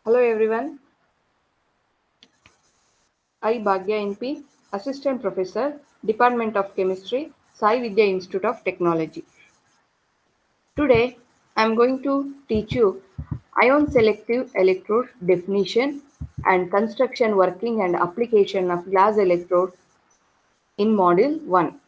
Hello everyone, I Bhagya NP, Assistant Professor, Department of Chemistry, Sai Vidya Institute of Technology. Today I am going to teach you ion selective electrode definition and construction, working and application of glass electrode in module 1.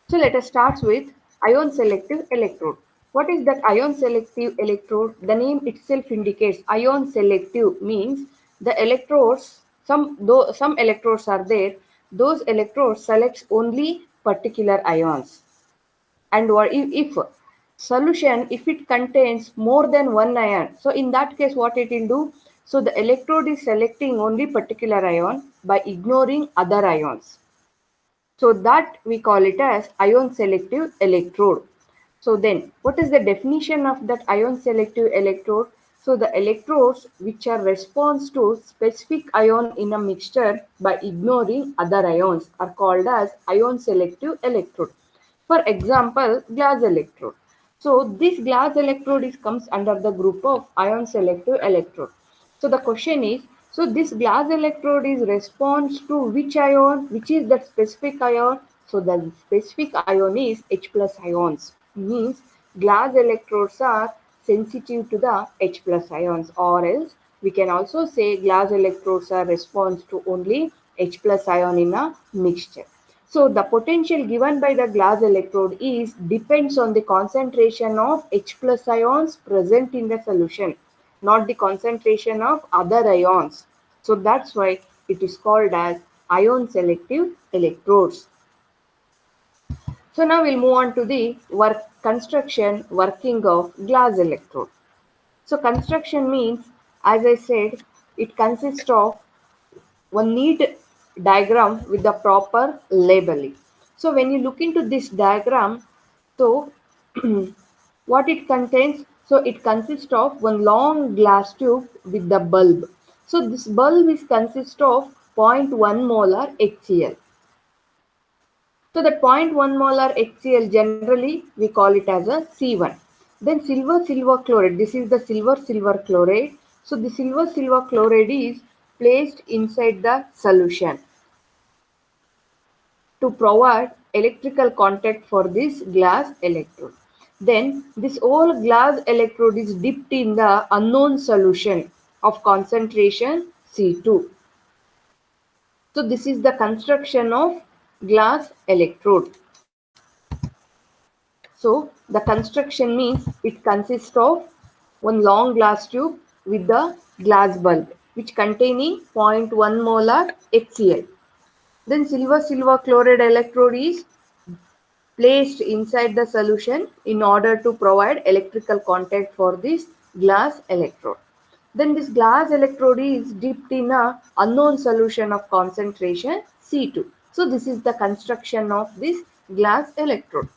So let us start with ion selective electrode. What is that ion selective electrode? The name itself indicates ion selective means the electrodes, though some electrodes are there, those electrodes selects only particular ions. And what if solution, if it contains more than one ion, so in that case what it will do? So the electrode is selecting only particular ion by ignoring other ions. So that we call it as ion selective electrode. So then what is the definition of that ion selective electrode? So the electrodes which are response to specific ion in a mixture by ignoring other ions are called as ion selective electrode. For example, glass electrode. So this glass electrode comes under the group of ion selective electrode. So the question is, so this glass electrode is response to which ion? Which is that specific ion? So the specific ion is H plus ions. Means glass electrodes are sensitive to the H plus ions, or else we can also say glass electrodes are response to only H plus ion in a mixture. So the potential given by the glass electrode is depends on the concentration of H plus ions present in the solution, not the concentration of other ions. So that's why it is called as ion selective electrodes. So now we'll move on to the construction working of glass electrode. So construction means, as I said, it consists of one neat diagram with the proper labeling. So when you look into this diagram, so what it contains? So it consists of one long glass tube with the bulb. So this bulb is consist of zero point 0.1 molar HCl. So that 0.1 molar HCl generally we call it as a C1. Then silver chloride. This is the silver chloride. So the silver chloride is placed inside the solution to provide electrical contact for this glass electrode. Then this whole glass electrode is dipped in the unknown solution of concentration C2. So this is the construction of glass electrode. So the construction means it consists of one long glass tube with the glass bulb which containing 0.1 molar HCl. Then silver chloride electrode is placed inside the solution in order to provide electrical contact for this glass electrode. Then this glass electrode is dipped in a unknown solution of concentration C2. So this is the construction of this glass electrode.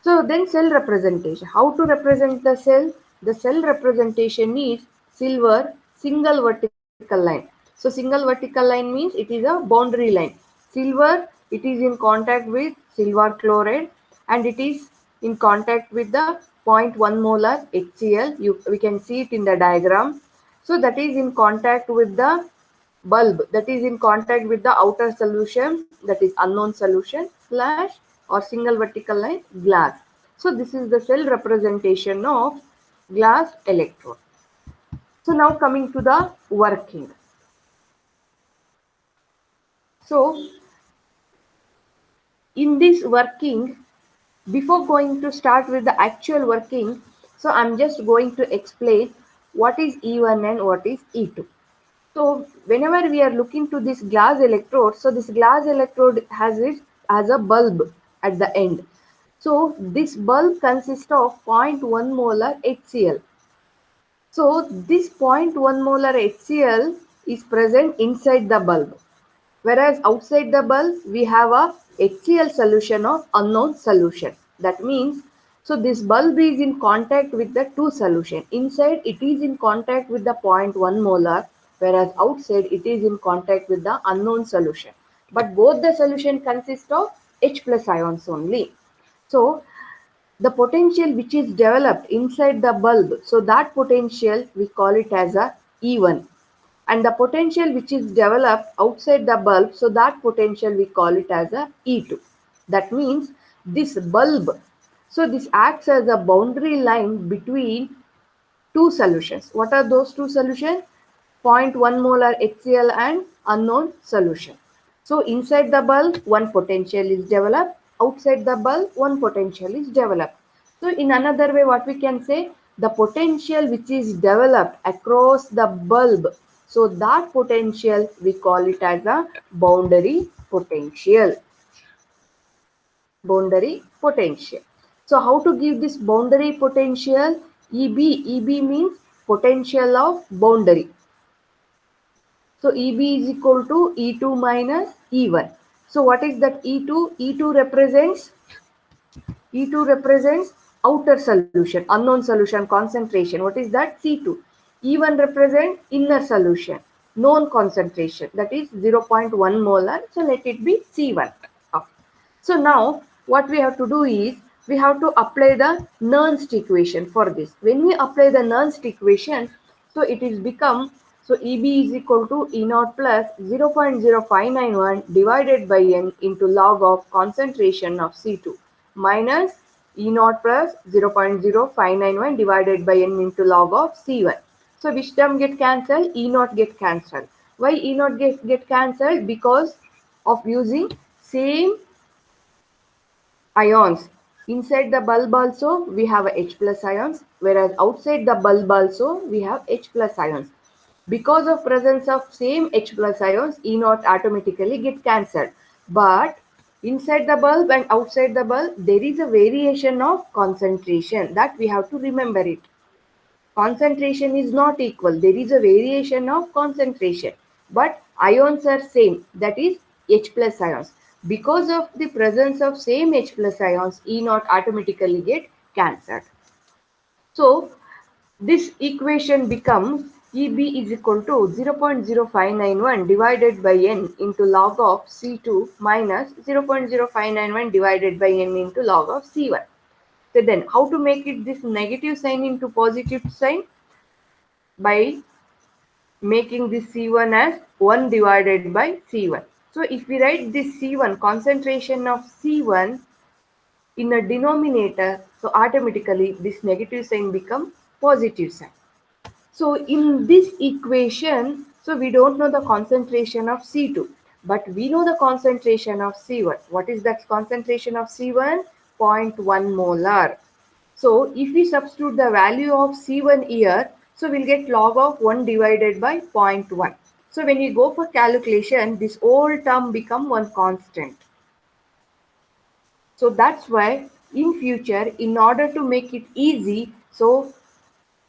So then cell representation. How to represent the cell? The cell representation is silver single vertical line. So single vertical line means it is a boundary line. Silver, it is in contact with silver chloride and it is in contact with the 0.1 molar HCl. We can see it in the diagram. So that is in contact with the bulb, that is in contact with the outer solution, that is unknown solution slash or single vertical line glass. So this is the cell representation of glass electrode. So now coming to the working. So in this working, before going to start with the actual working, so I'm just going to explain what is E1 and what is E2. So whenever we are looking to this glass electrode, so this glass electrode has it as a bulb at the end. So this bulb consists of 0.1 molar HCl. So this 0.1 molar HCl is present inside the bulb. Whereas outside the bulb, we have a HCl solution of unknown solution. That means, so this bulb is in contact with the two solution. Inside it is in contact with the 0.1 molar, whereas outside it is in contact with the unknown solution. But both the solution consist of H plus ions only. So the potential which is developed inside the bulb, so that potential we call it as a E1. and the potential which is developed outside the bulb, so that potential we call it as a E2. That means this bulb, so this acts as a boundary line between two solutions. What are those two solutions? 0.1 molar HCl and unknown solution. So inside the bulb, one potential is developed. Outside the bulb, one potential is developed. So in another way, what we can say, the potential which is developed across the bulb, so that potential we call it as a boundary potential. Boundary potential. So how to give this boundary potential? EB means potential of boundary. So EB is equal to E2 minus E1. So what is that E2? E2 represents outer solution, unknown solution concentration. What is that? C2. E1 represents inner solution, known concentration, that is 0.1 molar. So let it be C1. Okay. So now what we have to do is we have to apply the Nernst equation for this. When we apply the Nernst equation, so it is become, so EB is equal to E naught plus 0.0591 divided by N into log of concentration of C2 minus E naught plus 0.0591 divided by N into log of C1. So which term get cancelled? E naught get cancelled. Why E naught get cancelled? Because of using same ions. Inside the bulb also we have H plus ions, whereas outside the bulb also we have H plus ions. Because of presence of same H plus ions, E naught automatically get cancelled. But inside the bulb and outside the bulb, there is a variation of concentration, that we have to remember it. Concentration is not equal. There is a variation of concentration, but ions are same, that is H plus ions. Because of the presence of same H plus ions, E naught automatically get cancelled. So this equation becomes EB is equal to 0.0591 divided by N into log of C2 minus 0.0591 divided by N into log of C1. So then how to make it this negative sign into positive sign? By making this C1 as 1 divided by C1. So if we write this C1, concentration of C1 in a denominator, so automatically this negative sign becomes positive sign. So in this equation, so we don't know the concentration of C2, but we know the concentration of C1. What is that concentration of C1? 0.1 molar. So if we substitute the value of C1 here, so we'll get log of 1 divided by 0.1. So when we go for calculation, this whole term become one constant. So that's why in future, in order to make it easy, so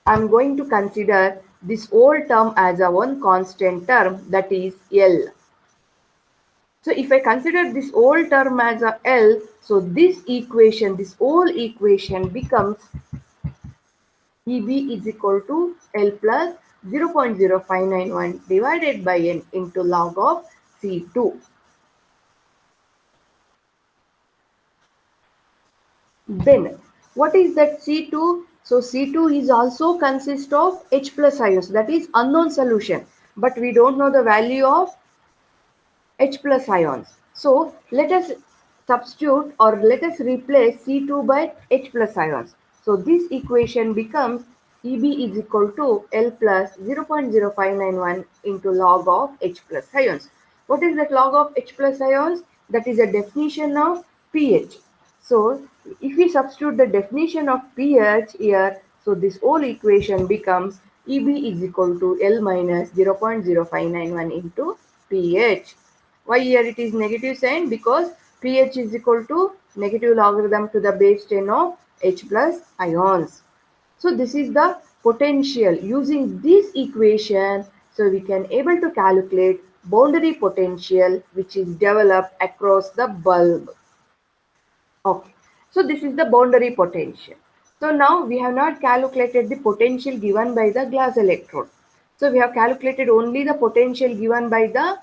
I'm going to consider this whole term as a one constant term, that is L. So if I consider this whole term as a L, so this equation, this whole equation becomes EB is equal to L plus 0.0591 divided by N into log of C2. Then what is that C2? So C2 is also consist of H plus ions, that is unknown solution, but we don't know the value of H plus ions. So let us substitute or let us replace C2 by H plus ions. So this equation becomes EB is equal to L plus 0.0591 into log of H plus ions. What is that log of H plus ions? That is a definition of pH. So if we substitute the definition of pH here, so this whole equation becomes EB is equal to L minus 0.0591 into pH. Why here it is negative sign? Because pH is equal to negative logarithm to the base 10 of H plus ions. So this is the potential. Using this equation, so we can able to calculate boundary potential which is developed across the bulb. Okay, so this is the boundary potential. So now we have not calculated the potential given by the glass electrode. So we have calculated only the potential given by the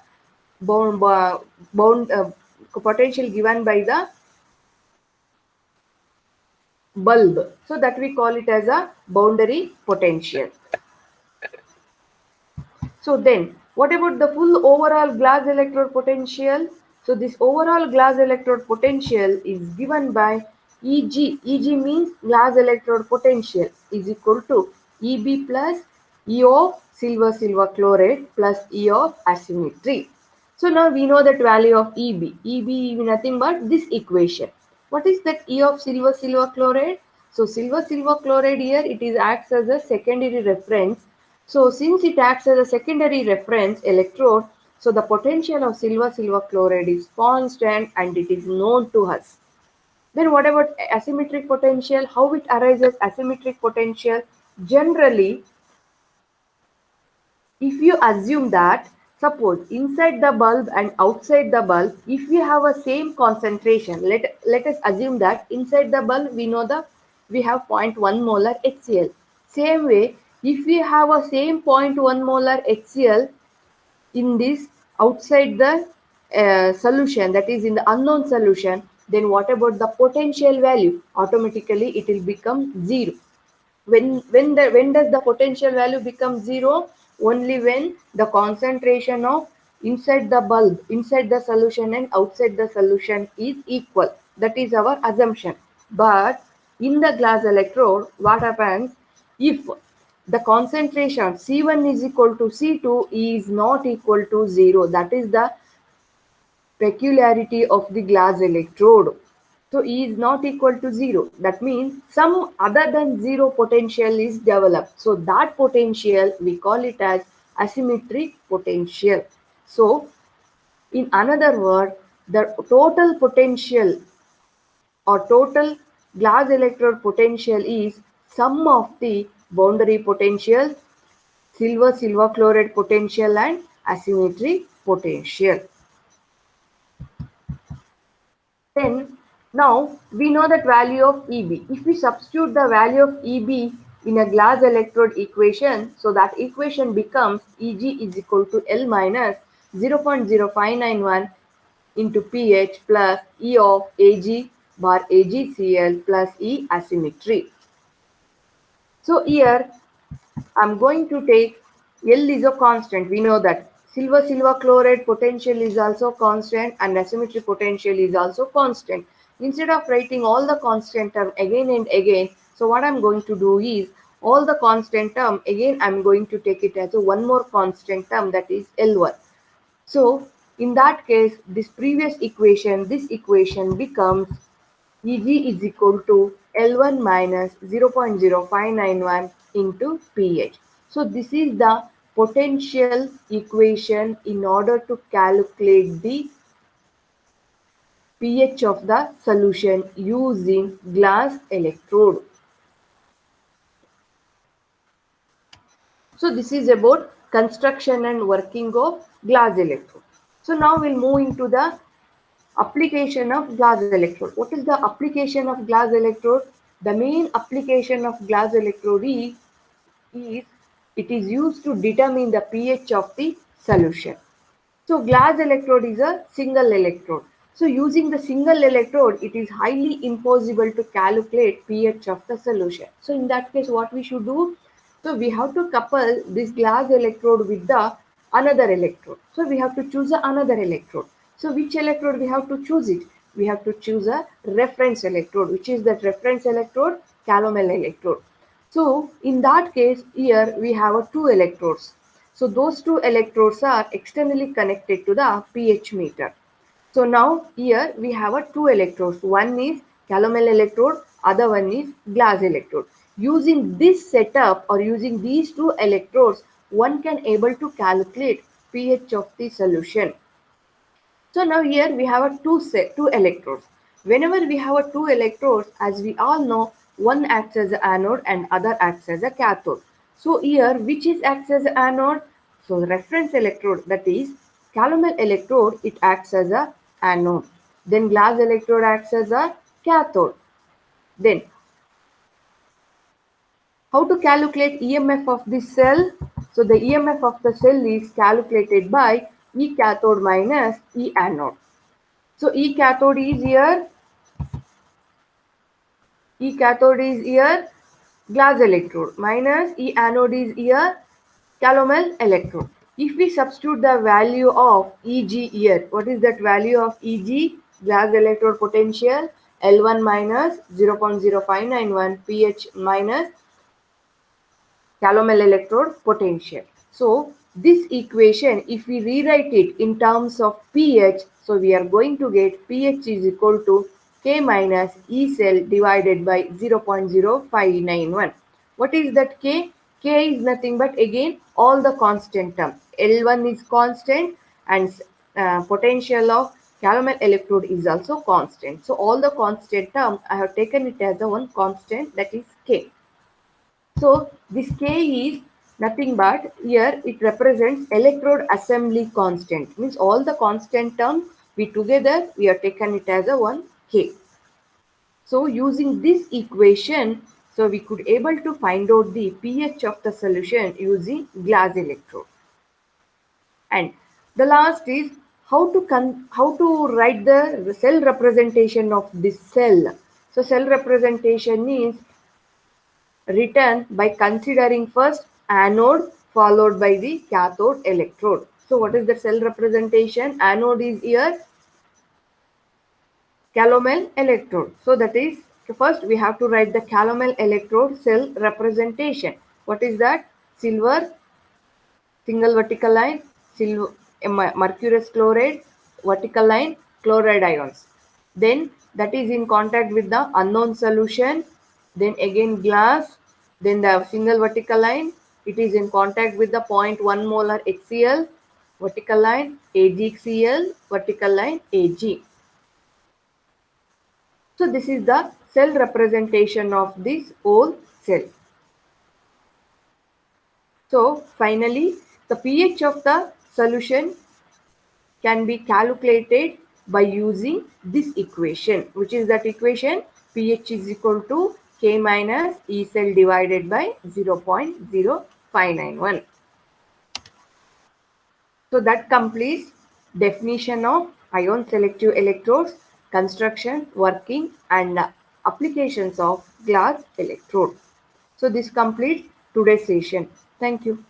potential given by the bulb. So that we call it as a boundary potential. So then, what about the full overall glass electrode potential? So this overall glass electrode potential is given by Eg. Eg means glass electrode potential is equal to Eb plus E of silver chloride plus E of asymmetry. So now we know that value of Eb. Eb is nothing but this equation. What is that E of silver chloride? So silver chloride here it is acts as a secondary reference. So since it acts as a secondary reference electrode, so the potential of silver chloride is constant and it is known to us. Then what about asymmetric potential? How it arises asymmetric potential? Generally, if you assume that suppose inside the bulb and outside the bulb, if we have a same concentration, let us assume that inside the bulb we have zero point 0.1 molar HCl. Same way, if we have a same zero point 0.1 molar HCl in this outside the solution, that is in the unknown solution, then what about the potential value? Automatically it will become zero. When does the potential value become zero? Only when the concentration of inside the solution and outside the solution is equal. That is our assumption. But in the glass electrode, what happens if the concentration C1 is equal to C2 is not equal to 0? That is the peculiarity of the glass electrode. So E is not equal to 0. That means some other than 0 potential is developed. So that potential we call it as asymmetric potential. So in another word, the total potential or total glass electrode potential is sum of the boundary potential, silver chloride potential and asymmetric potential. Then now we know that value of Eb. If we substitute the value of Eb in a glass electrode equation, so that equation becomes Eg is equal to L minus 0.0591 into pH plus E of Ag bar AgCl plus E asymmetry. So here I'm going to take L is a constant. We know that silver chloride potential is also constant and asymmetric potential is also constant. Instead of writing all the constant term again and again, so what I'm going to do is all the constant term again I'm going to take it as a one more constant term, that is L1. So in that case, this equation becomes Eg is equal to L1 minus 0.0591 into pH. So this is the potential equation in order to calculate the pH of the solution using glass electrode. So this is about construction and working of glass electrode. So now we'll move into the application of glass electrode. What is the application of glass electrode? The main application of glass electrode is it is used to determine the pH of the solution. So glass electrode is a single electrode. So using the single electrode, it is highly impossible to calculate pH of the solution. So in that case, what we should do? So we have to couple this glass electrode with the another electrode. So we have to choose another electrode. So which electrode we have to choose it? We have to choose a reference electrode. Which is that reference electrode? Calomel electrode. So in that case, here we have two electrodes. So those two electrodes are externally connected to the pH meter. So now here we have two electrodes. One is calomel electrode, other one is glass electrode. Using this setup or using these two electrodes, one can able to calculate pH of the solution. So now here we have two electrodes. Whenever we have two electrodes, as we all know, one acts as an anode and other acts as a cathode. So here, which is acts as an anode? So reference electrode, that is calomel electrode, it acts as a anode. Then glass electrode acts as a cathode. Then how to calculate EMF of this cell? So the EMF of the cell is calculated by E cathode minus E anode. So E cathode is here glass electrode minus E anode is here calomel electrode. If we substitute the value of Eg here, what is that value of Eg? Glass electrode potential L1 minus 0.0591 pH minus calomel electrode potential. So this equation, if we rewrite it in terms of pH, so we are going to get pH is equal to K minus E cell divided by 0.0591. What is that K? K is nothing but again all the constant term. L1 is constant and potential of calomel electrode is also constant. So all the constant term I have taken it as the one constant, that is K. So this K is nothing but here it represents electrode assembly constant. Means all the constant terms we together we have taken it as a one K. So using this equation, so we could able to find out the pH of the solution using glass electrode. And the last is how to write the cell representation of this cell. So cell representation is written by considering first anode followed by the cathode electrode. So what is the cell representation? Anode is here calomel electrode. So that is first we have to write the calomel electrode cell representation. What is that? Silver single vertical line, silver, mercurous chloride vertical line, chloride ions. Then that is in contact with the unknown solution. Then again glass. Then the single vertical line. It is in contact with the 0.1 molar HCl vertical line, AgCl vertical line, Ag. So this is the cell representation of this whole cell. So finally, the pH of the solution can be calculated by using this equation, which is that equation pH is equal to K minus E cell divided by 0.0591. So that completes definition of ion selective electrodes, construction, working and applications of glass electrode. So this completes today's session. Thank you.